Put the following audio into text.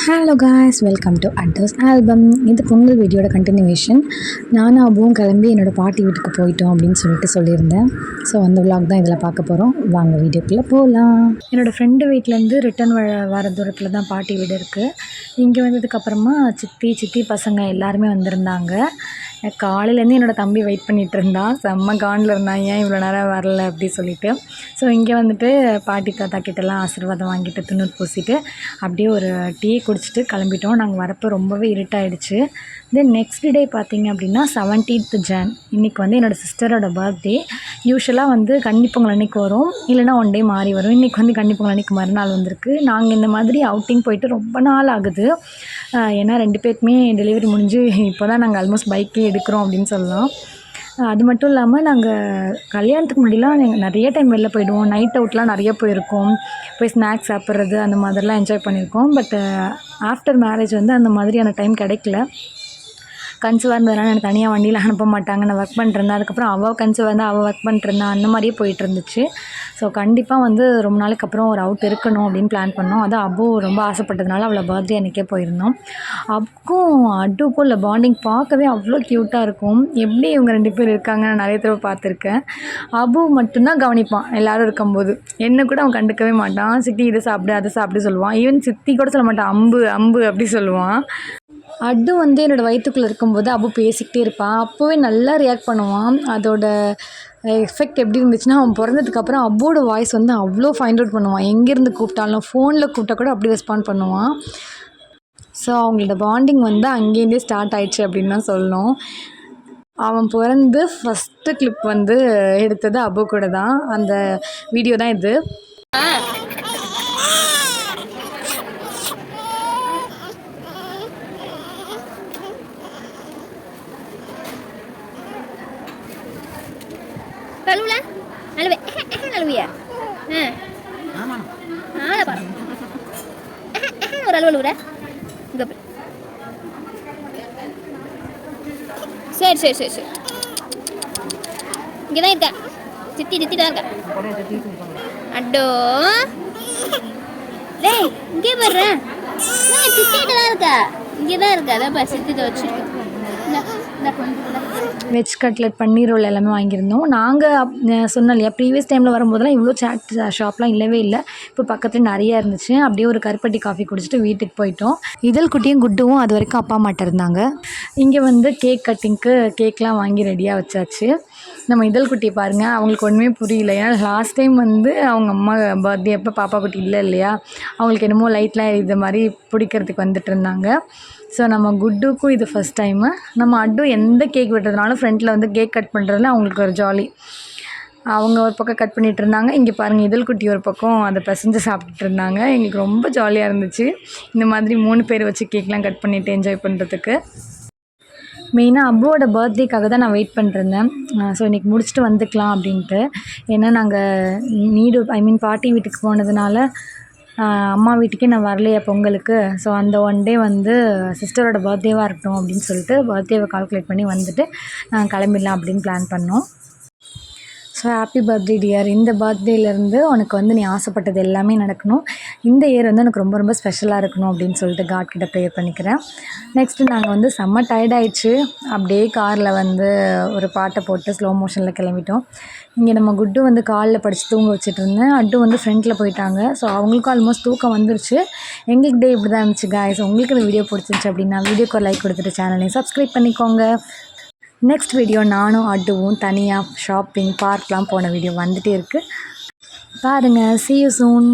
Hello guys, welcome to address album. இது பொங்கல் வீடியோட continuation. நானும் அப்புவும் கிளம்பி என்னோடய பாட்டி வீட்டுக்கு போயிட்டோம் அப்படின்னு சொல்லியிருந்தேன். ஸோ அந்த விலாக் தான் இதில் பார்க்க போகிறோம். வாங்க வீடியோக்குள்ளே போகலாம். என்னோடய ஃப்ரெண்டு வீட்டிலேருந்து ரிட்டன் வர தூரத்தில் தான் பாட்டி வீடு இருக்குது. இங்கே வந்ததுக்கப்புறமா சித்தி பசங்க எல்லாருமே வந்திருந்தாங்க. காலையிலேருந்து என்னோடய தம்பி வெயிட் பண்ணிகிட்டு இருந்தான். செம்ம காண்டில் இருந்தான், ஏன் இவ்வளோ நேரம் வரல அப்படி சொல்லிட்டு. ஸோ இங்கே வந்துட்டு பாட்டி தாத்தா கிட்டலாம் ஆசீர்வாதம் வாங்கிட்டு துண்ணூறு பூசிட்டு அப்படியே ஒரு டீ குடிச்சிட்டு கிளம்பிட்டோம். நாங்கள் வரப்போ ரொம்பவே இருட்டாயிடுச்சு. தென் நெக்ஸ்ட் டே பார்த்திங்க அப்படின்னா 17th Jan இன்றைக்கி வந்து என்னோடய சிஸ்டரோட பர்த்டே. யூஸ்வலாக வந்து கன்னிப்பொங்கல் அன்றைக்கி வரும், இல்லைனா ஒன் டே மாறி வரும். இன்றைக்கி வந்து கன்னிப்பொங்கல் அன்றைக்கி மறுநாள் வந்திருக்கு. நாங்கள் இந்த மாதிரி அவுட்டிங் போயிட்டு ரொம்ப நாள் ஆகுது. ஏன்னா 2 பேருக்குமே டெலிவரி முடிஞ்சு இப்போ தான் நாங்கள் ஆல்மோஸ்ட் பைக்கே எடுக்கிறோம் அப்படின்னு சொல்லலாம். அது மட்டும் இல்லாமல் நாங்கள் கல்யாணத்துக்கு முன்னாடிலாம் நாங்கள் நிறைய டைம் வெளில போயிடுவோம். நைட் அவுட்லாம் நிறைய போயிருக்கோம். போய் ஸ்நாக்ஸ் சாப்பிட்றது அந்த மாதிரிலாம் என்ஜாய் பண்ணியிருக்கோம். பட் ஆஃப்டர் மேரேஜ் வந்து அந்த மாதிரியான டைம் கிடைக்கல. கன்சீவாக இருந்ததுனால எனக்கு தனியாக வண்டியில் அனுப்ப மாட்டாங்க. நான் ஒர்க் பண்ணிட்டுருந்தேன். அதுக்கப்புறம் அவள் கன்சீவாக இருந்தால் அவள் ஒர்க் பண்ணிட்டுருந்தா, அந்த மாதிரியே போயிட்டுருந்துச்சு. ஸோ கண்டிப்பாக வந்து ரொம்ப நாளைக்கு அப்புறம் ஒரு அவுட் இருக்கணும் அப்படின்னு பிளான் பண்ணோம். அதுவும் அப்பு ரொம்ப ஆசைப்பட்டதுனால அவளை பர்த்டே அன்றைக்கே போயிருந்தோம். அப்புக்கும் அட்டுக்கும் இல்லை பாண்டிங் பார்க்கவே அவ்வளோ க்யூட்டாக இருக்கும். எப்படி இவங்க 2 பேர் இருக்காங்க நான் நிறைய தடவை பார்த்துருக்கேன். அப்பு மட்டும்தான் கவனிப்பான் எல்லோரும் இருக்கும்போது. என்ன கூட அவன் கண்டுக்கவே மாட்டான். சித்தி இதை சாப்பிடு அதை சாப்பிடு சொல்லுவான். ஈவன் சித்தி கூட சொல்ல மாட்டான், அம்பு அம்பு அப்படி சொல்லுவான். அட்டு வந்து என்னோடய வயிற்றுக்குள்ளே இருக்கும்போது அப்பு பேசிக்கிட்டே இருப்பான். அப்போவே நல்லா ரியாக்ட் பண்ணுவான். அதோட எஃபெக்ட் எப்படி இருந்துச்சுன்னா, அவன் பிறந்ததுக்கப்புறம் அப்புவோட வாய்ஸ் வந்து அவ்வளோ ஃபைண்ட் அவுட் பண்ணுவான். எங்கேருந்து கூப்பிட்டாலும், ஃபோனில் கூப்பிட்டா கூட அப்படி ரெஸ்பாண்ட் பண்ணுவான். ஸோ அவங்களோட பாண்டிங் வந்து அங்கேருந்தே ஸ்டார்ட் ஆயிடுச்சு அப்படின்னு தான் சொல்லணும். அவன் பிறந்து ஃபஸ்ட்டு கிளிப் வந்து எடுத்தது அப்பு கூட தான். அந்த வீடியோ தான் இது. கழுவுல அழுவே அழுவியா ஆளை பாரு ஒரு அழுவழுவுற இங்கே சரி சரி சரி சரி இங்கே தான் இருக்கா. சித்தி தான் இருக்கா. அட்டோ டேய் இங்கே போடுறேன். சித்திகிட்ட தான் இருக்கா. இங்கே தான் இருக்கா. அதான் சித்திட்ட வச்சுருக்கேன். வெஜ் கட்லெட், பன்னீர் ரோல் எல்லாமே வாங்கியிருந்தோம். நாங்கள் சொன்னோம் இல்லையா, ப்ரீவியஸ் டைமில் வரும்போதெல்லாம் இவ்வளோ சாட் ஷாப்லாம் இல்லவே இல்லை. இப்போ பக்கத்தில் நிறையா இருந்துச்சு. அப்படியே ஒரு கருப்பட்டி காஃபி குடிச்சிட்டு வீட்டுக்கு போயிட்டோம். இதழ் குட்டியும் குட்டுவும் அது வரைக்கும் அப்பா அம்மாட்ட இருந்தாங்க. இங்கே வந்து கேக் கட்டிங்க்கு கேக்லாம் வாங்கி ரெடியாக வச்சாச்சு. நம்ம இதழ் குட்டியை பாருங்கள், அவங்களுக்கு ஒன்றுமே புரியல. ஏன்னா லாஸ்ட் டைம் வந்து அவங்க அம்மா பர்த்டே அப்போ பாப்பா குட்டி இல்லை இல்லையா, அவங்களுக்கு என்னமோ லைட்லாம் இது மாதிரி பிடிக்கிறதுக்கு வந்துட்டு இருந்தாங்க. ஸோ நம்ம குட்டுக்கும் இது ஃபஸ்ட் டைமு. நம்ம அட்டு எந்த கேக் வெட்டுறதுனாலும் ஃப்ரண்ட்டில் வந்து கேக் கட் பண்ணுறதுல அவங்களுக்கு ஒரு ஜாலி. அவங்க ஒரு பக்கம் கட் பண்ணிகிட்டு இருந்தாங்க. இங்கே பாருங்கள், இதழ் குட்டி ஒரு பக்கம் அதை பிசைஞ்சு சாப்பிட்டுட்டு இருந்தாங்க. எங்களுக்கு ரொம்ப ஜாலியாக இருந்துச்சு இந்த மாதிரி 3 பேர் வச்சு கேக்லாம் கட் பண்ணிவிட்டு என்ஜாய் பண்ணுறதுக்கு. மெயினாக அப்புவோட பர்த்டேக்காக தான் நான் வெயிட் பண்ணிருந்தேன். ஸோ இன்றைக்கி முடிச்சுட்டு வந்துக்கலாம் அப்படின்ட்டு. ஏன்னா நாங்கள் பாட்டி வீட்டுக்கு போனதுனால அம்மா வீட்டுக்கே நான் வரலையா பொங்கலுக்கு. ஸோ அந்த ஒன் டே வந்து சிஸ்டரோட பர்த்டேவாக இருக்கட்டும் அப்படின்னு சொல்லிட்டு பர்த்டேவை கால்குலேட் பண்ணி வந்துட்டு நாங்கள் கிளம்பிடலாம் அப்படின்னு பிளான் பண்ணோம். So happy birthday dear. இந்த பர்த்டேலேருந்து உனக்கு வந்து நீ ஆசைப்பட்டது எல்லாமே நடக்கணும். இந்த இயர் வந்து எனக்கு ரொம்ப ரொம்ப ஸ்பெஷலாக இருக்கணும் அப்படின்னு சொல்லிட்டு காட் கிட்ட ப்ரேயர் பண்ணிக்கிறேன். நெக்ஸ்ட்டு நாங்கள் வந்து செம்ம டயர்டாயிடுச்சு. அப்படியே காரில் வந்து ஒரு பாட்டை போட்டு ஸ்லோ மோஷனில் கிளம்பிட்டோம். இங்கே நம்ம குட்டு வந்து காலில் படித்து தூங்க வச்சுட்டு இருந்தேன். அட்டு வந்து ஃப்ரெண்டில் போயிட்டாங்க. ஸோ அவங்களுக்கும் ஆல்மோஸ்ட் தூக்கம் வந்துருச்சு. எங்களுக்கு டே இப்படி தான் இருந்துச்சு காய்ஸ். உங்களுக்கு இந்த வீடியோ பிடிச்சிருந்துச்சு அப்படின்னா வீடியோக்கு ஒரு லைக் கொடுத்துட்டு சேனலையும் சப்ஸ்கிரைப் பண்ணிக்கோங்க. நெக்ஸ்ட் வீடியோ நானும் அட்டுவும் தனியாக ஷாப்பிங் பார்க்லாம் போன வீடியோ வந்துகிட்டே இருக்குது. பாருங்கள். See you soon.